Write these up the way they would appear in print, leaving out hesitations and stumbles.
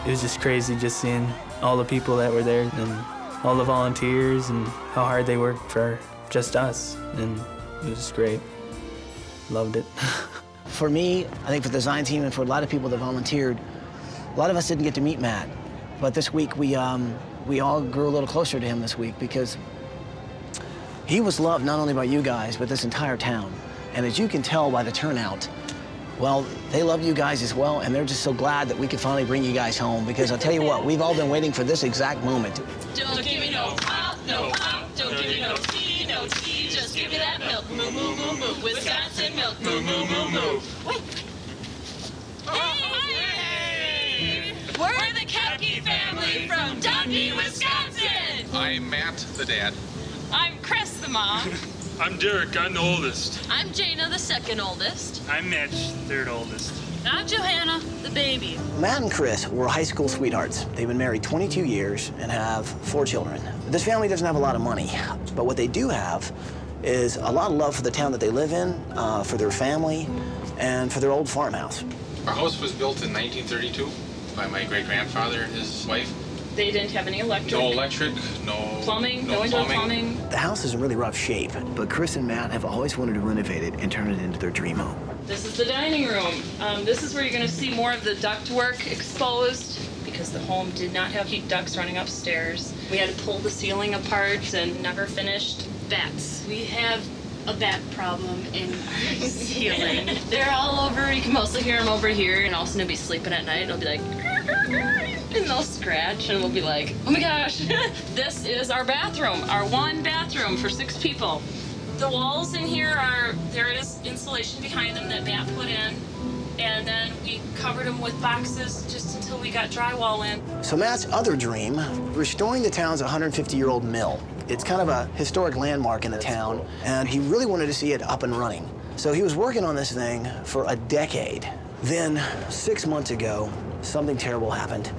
It was just crazy just seeing all the people that were there and all the volunteers and how hard they worked for just us. And it was just great. Loved it. For me, I think for the design team and for a lot of people that volunteered, a lot of us didn't get to meet Matt. But this week, we all grew a little closer to him this week because he was loved not only by you guys, but this entire town. And as you can tell by the turnout, well, they love you guys as well, and they're just so glad that we could finally bring you guys home, because I'll tell you what, we've all been waiting for this exact moment. Don't give me no pop, no pop, don't give me no tea, just give me that milk. Moo, moo, moo, moo, Wisconsin milk. Moo, moo, moo, moo. Wait. Hey! We're the Koepke family from Dundee, Wisconsin. I'm Matt, the dad. I'm Chris, the mom. I'm Derek, I'm the oldest. I'm Jana, the second oldest. I'm Mitch, third oldest. And I'm Johanna, the baby. Matt and Chris were high school sweethearts. They've been married 22 years and have 4 children. This family doesn't have a lot of money, but what they do have is a lot of love for the town that they live in, for their family, and for their old farmhouse. Our house was built in 1932 by my great-grandfather and his wife. They didn't have any electric. No electric, no plumbing, no indoor plumbing. The house is in really rough shape, but Chris and Matt have always wanted to renovate it and turn it into their dream home. This is the dining room. This is where you're going to see more of the ductwork exposed, because the home did not have heat ducts running upstairs. We had to pull the ceiling apart and never finished. Bats. We have a bat problem in our ceiling. They're all over. You can mostly hear them over here, and all of a sudden they'll be sleeping at night and they'll be like, and they'll scratch, and we'll be like, oh my gosh, this is our bathroom, our one bathroom for 6 people. The walls in here there is insulation behind them that Matt put in, and then we covered them with boxes just until we got drywall in. So Matt's other dream, restoring the town's 150-year-old mill. It's kind of a historic landmark in the town, and he really wanted to see it up and running. So he was working on this thing for a decade. Then, 6 months ago, something terrible happened,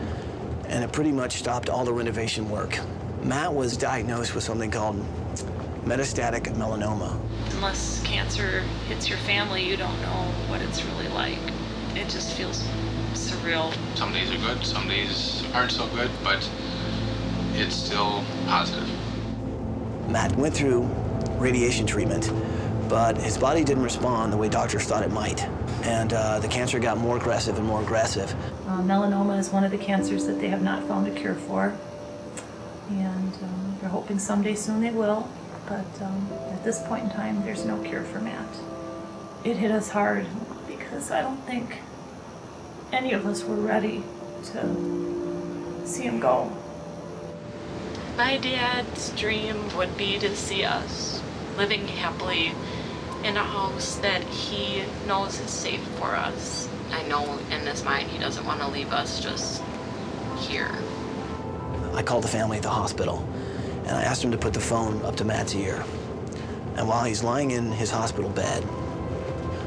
and it pretty much stopped all the renovation work. Matt was diagnosed with something called metastatic melanoma. Unless cancer hits your family, you don't know what it's really like. It just feels surreal. Some days are good, some days aren't so good, but it's still positive. Matt went through radiation treatment, but his body didn't respond the way doctors thought it might. And the cancer got more aggressive and more aggressive. Melanoma is one of the cancers that they have not found a cure for. And they're hoping someday soon they will. But at this point in time, there's no cure for Matt. It hit us hard because I don't think any of us were ready to see him go. My dad's dream would be to see us living happily in a house that he knows is safe for us. I know in his mind he doesn't want to leave us just here. I called the family at the hospital, and I asked him to put the phone up to Matt's ear. And while he's lying in his hospital bed,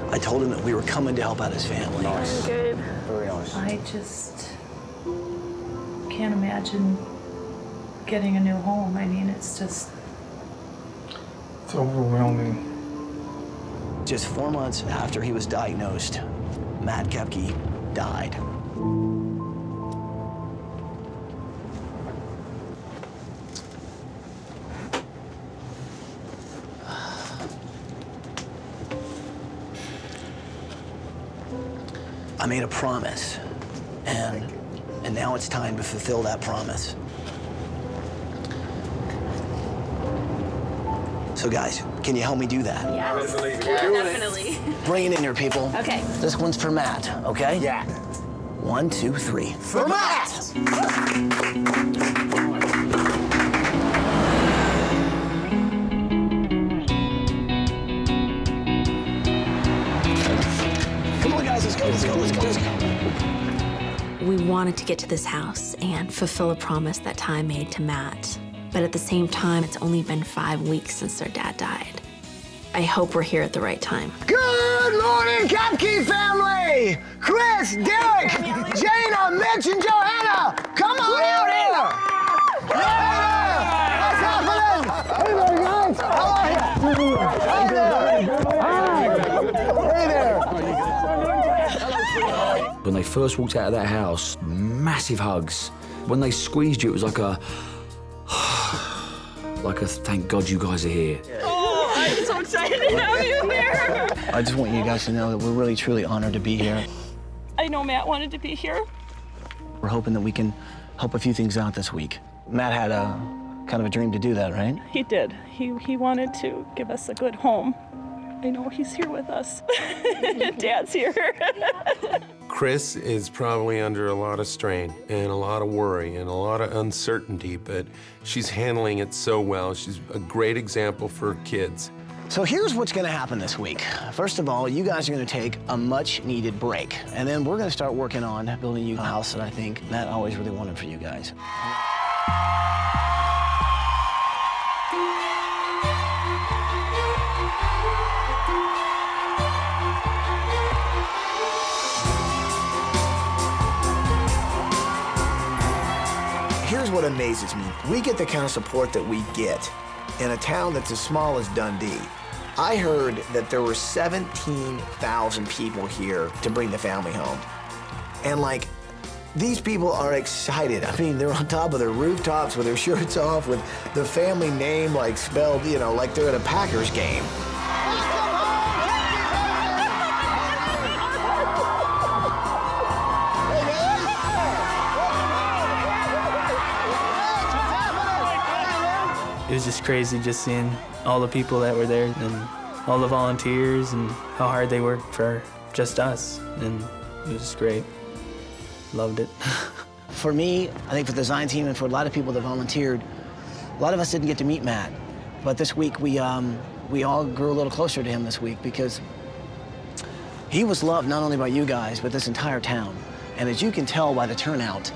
I told him that we were coming to help out his family. Nice. Good. Very nice. I just can't imagine getting a new home. I mean, it's just... It's overwhelming. Just 4 months after he was diagnosed, Matt Koepke died. I made a promise, and now it's time to fulfill that promise. So guys, can you help me do that? Yes. Definitely. Bring it in here, people. Okay. This one's for Matt, okay? Yeah. 1, 2, 3. For Matt! Come on, guys, let's go, let's go, let's go, let's go. We wanted to get to this house and fulfill a promise that Ty made to Matt. But at the same time, it's only been 5 weeks since their dad died. I hope we're here at the right time. Good morning, Koepke family! Chris, Derek, Jana, Mitch, and Johanna! Come on out here! Yeah! What's happening? Hey there, guys! How are you? Hey there! Hi! Hey there! When they first walked out of that house, massive hugs. When they squeezed you, it was like a thank God you guys are here. Oh, I'm so excited to have you here. I just want you guys to know that we're really, truly honored to be here. I know Matt wanted to be here. We're hoping that we can help a few things out this week. Matt had a kind of a dream to do that, right? He did. He wanted to give us a good home. I know he's here with us. Dad's here. Chris is probably under a lot of strain and a lot of worry and a lot of uncertainty, but she's handling it so well. She's a great example for kids. So here's what's gonna happen this week. First of all, you guys are gonna take a much-needed break, and then we're gonna start working on building you a house that I think Matt always really wanted for you guys. Here's what amazes me. We get the kind of support that we get in a town that's as small as Dundee. I heard that there were 17,000 people here to bring the family home. And like, these people are excited. I mean, they're on top of their rooftops with their shirts off, with the family name like spelled, you know, like they're at a Packers game. It was just crazy just seeing all the people that were there and all the volunteers and how hard they worked for just us. And it was just great. Loved it. For me, I think for the design team and for a lot of people that volunteered, a lot of us didn't get to meet Matt. But this week, we all grew a little closer to him this week because he was loved not only by you guys, but this entire town. And as you can tell by the turnout,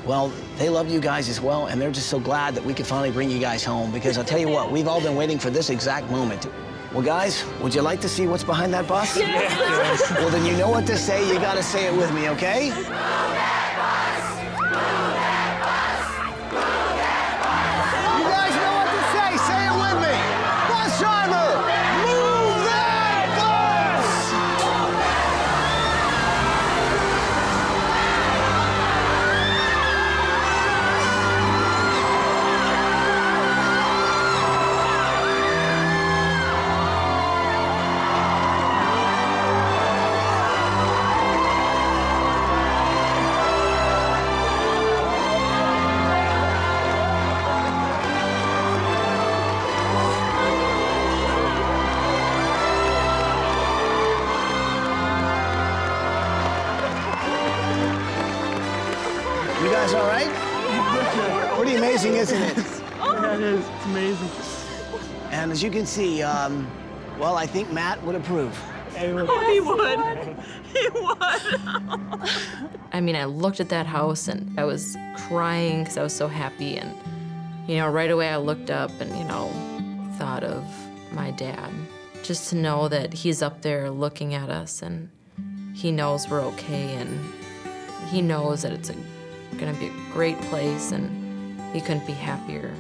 well, they love you guys as well, and they're just so glad that we could finally bring you guys home, because I'll tell you what, we've all been waiting for this exact moment. Well, guys, would you like to see what's behind that bus? Yes. Well, then you know what to say. You gotta say it with me, okay? You guys know what to say. Say it with me. Bus driver, move that bus! You guys all right? Pretty amazing, isn't it? That is. It's amazing. And as you can see, well, I think Matt would approve. He would. He would. I mean, I looked at that house and I was crying because I was so happy. And, you know, right away I looked up and, you know, thought of my dad. Just to know that he's up there looking at us and he knows we're okay and he knows that it's gonna be a great place and he couldn't be happier.